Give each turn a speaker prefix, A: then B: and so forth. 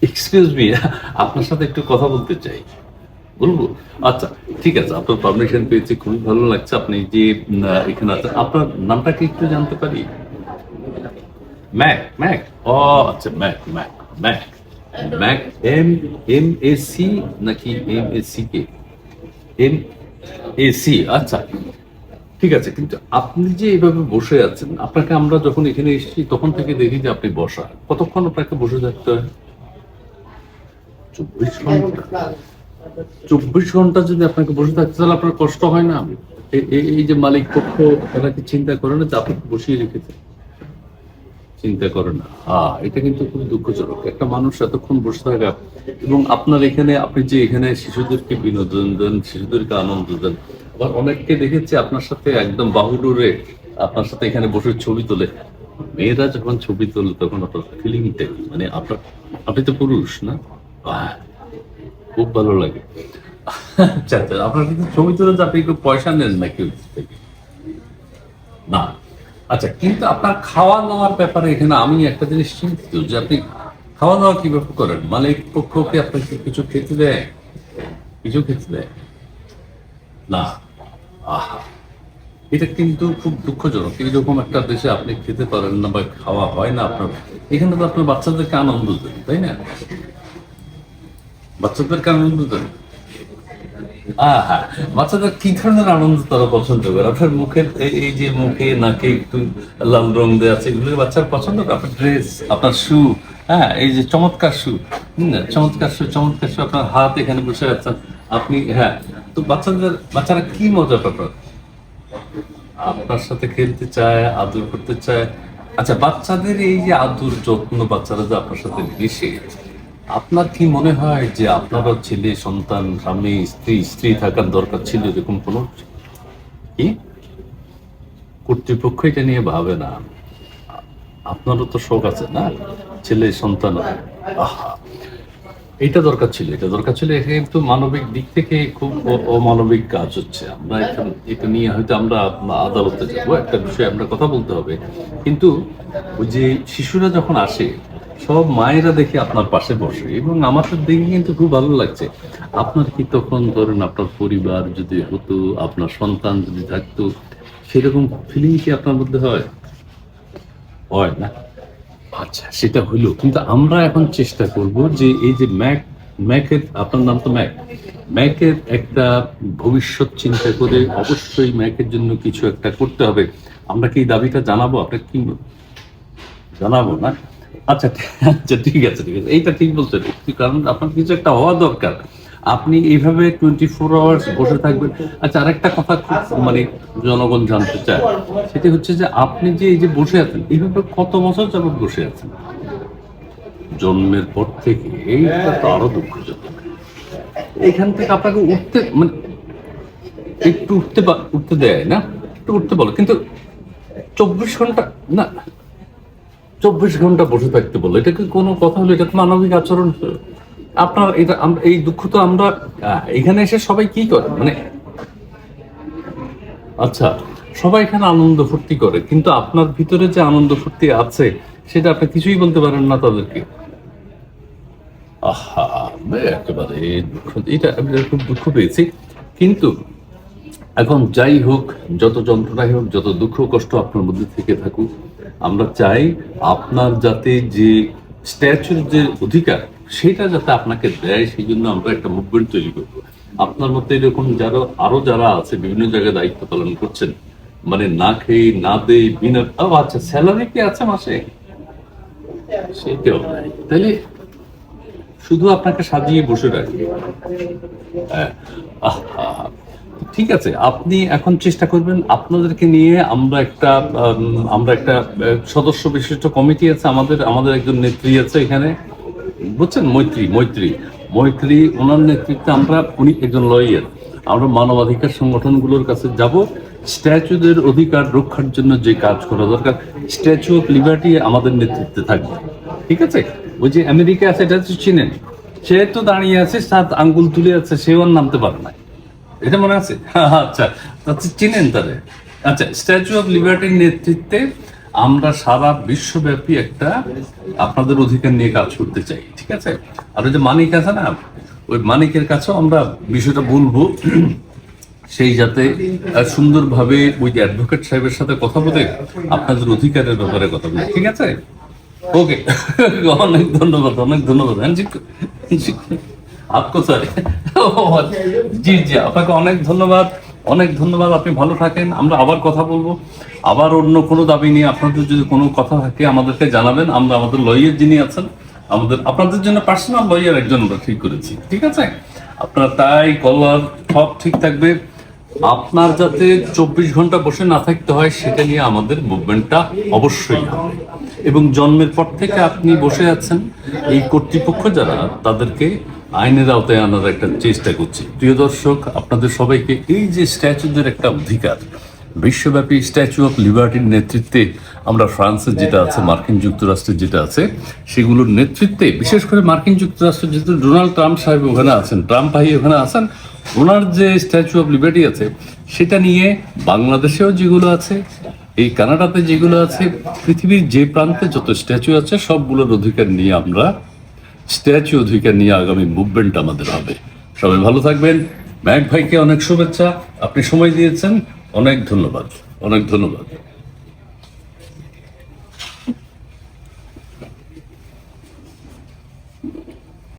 A: Excuse me, আপনার সাথে একটু কথা বলতে চাই। বলবো? আচ্ছা, ঠিক আছে, আপনার পারমিশন পেয়েছি, খুবই ভালো লাগছে। আপনি যে এখানে আছেন, আপনার নামটা কি একটু জানতে পারি? Mac, Mac. ও আচ্ছা, Mac, Mac, Mac, Mac. M M A C নাকি এম এ সি কে? এম এ সি, আচ্ছা। ঠিক আছে, কিন্তু আপনি যে এইভাবে বসে আছেন, আপনাকে আমরা যখন এখানে এসেছি তখন থেকে দেখি যে আপনি বসা। কতক্ষণ আপনাকে বসে থাকতে হয়? 24 ঘন্টা? 24 ঘন্টা যদি আপনাকে বসে থাকতে, তাহলে আপনার কষ্ট হয় না? এই যে মালিক পক্ষ, এরা কি চিন্তা করে না যে আপনাকে বসিয়ে রেখেছে? চিন্তা করে না। এটা কিন্তু খুব দুঃখজনক, একটা মানুষ এতক্ষণ বসে থাকা। এবং আপনার এখানে, আপনি যে এখানে শিশুদেরকে বিনোদন দেন, শিশুদেরকে আনন্দ দেন, আবার অনেককে দেখেছি আপনার সাথে একদম বাহুডোরে আপনার সাথে এখানে বসে ছবি তোলে। মেয়েরা যখন ছবি তোলে তখন আপনার ফিলিংটা কি? মানে আপনার, আপনি তো পুরুষ না? আহ, খুব ভালো লাগে। আচ্ছা আচ্ছা, আপনার কিন্তু ছবি তুলে তো আপনি একটু পয়সা নেন নাকি ওই থেকে? না। আচ্ছা, কিন্তু আপনার খাওয়া দাওয়ার ব্যাপারে এখানে আমি একটা জিনিস চিন্তিত যে আপনি খাওয়া দাওয়া কিভাবে করেন? মালিক পক্ষকে আপনাকে কিছু খেতে দেয়? কিছু খেতে দেয় না? আহা, এটা কিন্তু খুব দুঃখজনক। এইরকম একটা দেশে আপনি খেতে পারেন না বা খাওয়া হয় না আপনার। এখানে তো আপনার বাচ্চাদেরকে আনন্দ দেন, তাই না? বাচ্চাদেরকে আনন্দ দেন। হ্যাঁ, বাচ্চাদের কি ধরনের আনন্দ তারা পছন্দ করে? আপনার মুখের এই যে মুখে নাকে একটু লাল রং দেওয়া আছে, এগুলো বাচ্চারা পছন্দ করে? আপনার ড্রেস, আপনার শু, হ্যাঁ, এই যে চমৎকার শু, চমৎকার শু, চমৎকার শু, আপনার হাত এখানে বসে আছেন আপনি, হ্যাঁ। তো বাচ্চারা কি মজা পাবে? আপনার সাথে খেলতে চায়, আদর করতে চায়। আচ্ছা, বাচ্চাদের এই যে আদর যত্ন, বাচ্চারা যে আপনার সাথে মিশে, আপনার কি মনে হয় যে আপনারও ছেলে সন্তান, স্বামী, স্ত্রী থাকার দরকার ছিল? এরকম কোনো কি কর্তৃপক্ষ এটা নিয়ে ভাবে না? আপনারও তো শখ আছে না, ছেলে সন্তান? আহা, এটা দরকার ছিল। এখানে কিন্তু মানবিক দিক থেকে খুব অমানবিক কাজ হচ্ছে। আমরা এটা নিয়ে হয়তো আমরা আদালতে যাবো, একটা বিষয়ে আমরা কথা বলতে হবে। কিন্তু ওই যে শিশুরা যখন আসে, সব মায়েরা দেখে আপনার পাশে বসে, এবং আমার তো দেখে কিন্তু খুব ভালো লাগছে। আপনার কি তখন ধরেন আপনার পরিবার যদি হতো, আপনার সন্তান যদি থাকতো, সেরকম ফিলিং কি আপনার মধ্যে হয়? হয় না? আচ্ছা, সেটা হইলো, কিন্তু আমরা এখন চেষ্টা করব যে এই যে ম্যাকের, আপনার নাম তো ম্যাক, ম্যাকের একটা ভবিষ্যৎ চিন্তা করে অবশ্যই ম্যাকের জন্য কিছু একটা করতে হবে। আমরা কি এই দাবিটা জানাবো? আপনাকে কি জানাবো না? আচ্ছা আচ্ছা, ঠিক আছে, ঠিক আছে, এইটা ঠিক বলছেন। কারণ আপনার কিছু একটা হওয়া দরকার। আপনি এইভাবে 24 আওয়ার্স বসে থাকবেন। আচ্ছা, আরেকটা কথা খুব মানে জনগণ জানতে চায়, সেটা হচ্ছে যে আপনি যে এই যে বসে আছেন, এইভাবে কত বছর যাবত বসে আছেন? জন্মের পর থেকে? এইটা তো আরো দুঃখজনক। এখান থেকে আপনাকে উঠতে মানে একটু উঠতে দেয় না? একটু উঠতে বলো, কিন্তু 24 ঘন্টা না, 24 ঘন্টা বসে থাকতে বললো, এটা কি কোনো কথা হলো? এটা তো মানবিক আচরণ হলো। আপনার এটা, আমরা এই দুঃখ তো আমরা এখানে এসে সবাই কি করে মানে, আচ্ছা, সবাই এখানে আনন্দ ফুর্তি করে, কিন্তু আপনার ভিতরে যে আনন্দ ফুর্তি আছে, সেটা আপনি কিছুই বলতে পারেন না তাদেরকে। আহা, একেবারে দুঃখ, এটা আমি খুব দুঃখ পেয়েছি। কিন্তু এখন যাই হোক, যত যন্ত্রণাই হোক, যত দুঃখ কষ্ট আপনার মধ্যে থেকে থাকুক, আমরা চাই আপনার যাতে যে স্ট্যাচুর যে অধিকার, সেটা যাতে আপনাকে দেয়, সেই জন্য আমরা একটা মুভমেন্ট তৈরি করবো। আপনার মধ্যে এরকম যারা আছে বিভিন্ন জায়গায় দায়িত্ব পালন করছেন, মানে না খেয়ে না দেই বিনা, আচ্ছা, স্যালারি কি আছে মাসে? সেটাও নাই, তাহলে শুধু আপনাকে সাজিয়ে বসে রাখবে। হ্যাঁ, আহা, ঠিক আছে, আপনি এখন চেষ্টা করবেন আপনাদেরকে নিয়ে। আমরা একটা সদস্য বিশিষ্ট কমিটি আছে, আমাদের একজন নেত্রী আছে এখানে, বুঝছেন, মৈত্রী মৈত্রী মৈত্রী, ওনার নেতৃত্বে উনি একজন লয়ার। আমরা মানবাধিকার সংগঠনগুলোর কাছে যাব, স্ট্যাচুদের অধিকার রক্ষার জন্য যে কাজ করা দরকার, স্ট্যাচু অফ লিবার্টি আমাদের নেতৃত্বে থাকবে। ঠিক আছে? ওই যে আমেরিকা আছে, এটা তো চিনেন, সে তো দাঁড়িয়ে আছে, 7 আঙ্গুল তুলে আছে, সেও আর নামতে পারে না। এটা মনে আছে? আচ্ছা, আচ্ছা, চিনেন তাহলে। আচ্ছা, স্ট্যাচু অফ লিবার্টির নেতৃত্বে আমরা সারা বিশ্বব্যাপী একটা আপনাদের অধিকার নিয়ে কাজ করতে চাই, ঠিক আছে? আর ওই যে মানিক আছে না, ওই মানিকের কাছেও আমরা বিষয়টা বলবো, সেই যাতে সুন্দরভাবে ওই যে অ্যাডভোকেট সাহেবের সাথে কথা বলে আপনাদের অধিকারের ব্যাপারে কথা বলে, ঠিক আছে? ওকে, অনেক ধন্যবাদ, অনেক ধন্যবাদ। হ্যাঁ জি, আপকো স্যার, জি জি, আপনাকে অনেক ধন্যবাদ, অনেক ধন্যবাদ। আপনি ভালো থাকেন, আমরা আবার কথা বলবো, আবার অন্য কোনো দাবি নিয়ে আপনাদের যদি কোনো কথা থাকে আমাদেরকে জানাবেন। আমরা আমাদের লয়ার যিনি আছেন, আপনাদের জন্য পার্সোনাল লয়ার একজন আমরা ঠিক করেছি, ঠিক আছে? আপনার তাই কলার সব ঠিক থাকবে। আপনার যাতে 24 ঘন্টা বসে না থাকতে হয় সেটা নিয়ে আমাদের মুভমেন্টটা অবশ্যই হবে। এবং জন্মের পর থেকে আপনি বসে আছেন, এই কর্তৃপক্ষ যারা তাদেরকে আইনের আওতায় আনার একটা চেষ্টা করছে। প্রিয় দর্শক, আপনাদের সবাইকে এই যে স্ট্যাচুদের একটা অধিকার, বিশ্বব্যাপী স্ট্যাচু অফ লিবার্টির নেতৃত্বে আমরা ফ্রান্সের যেটা আছে, মার্কিন যুক্তরাষ্ট্রের যেটা আছে, সেগুলোর নেতৃত্বে, বিশেষ করে মার্কিন যুক্তরাষ্ট্রের যেহেতু ডোনাল্ড ট্রাম্প সাহেব ওখানে আছেন, ট্রাম্প ভাই ওখানে আছেন, ওনার যে স্ট্যাচু অফ লিবার্টি আছে সেটা নিয়ে বাংলাদেশেও যেগুলো আছে, এই কানাডাতে যেগুলো আছে, পৃথিবীর যে প্রান্তে যত স্ট্যাচু আছে সবগুলোর অধিকার নিয়ে আমরা স্ট্যাচু অধিকার নিয়ে আগামী মুভমেন্ট আমাদের হবে। সবাই ভালো থাকবেন। ম্যাক ভাইকে অনেক শুভেচ্ছা, আপনি সময় দিয়েছেন, অনেক ধন্যবাদ, অনেক ধন্যবাদ।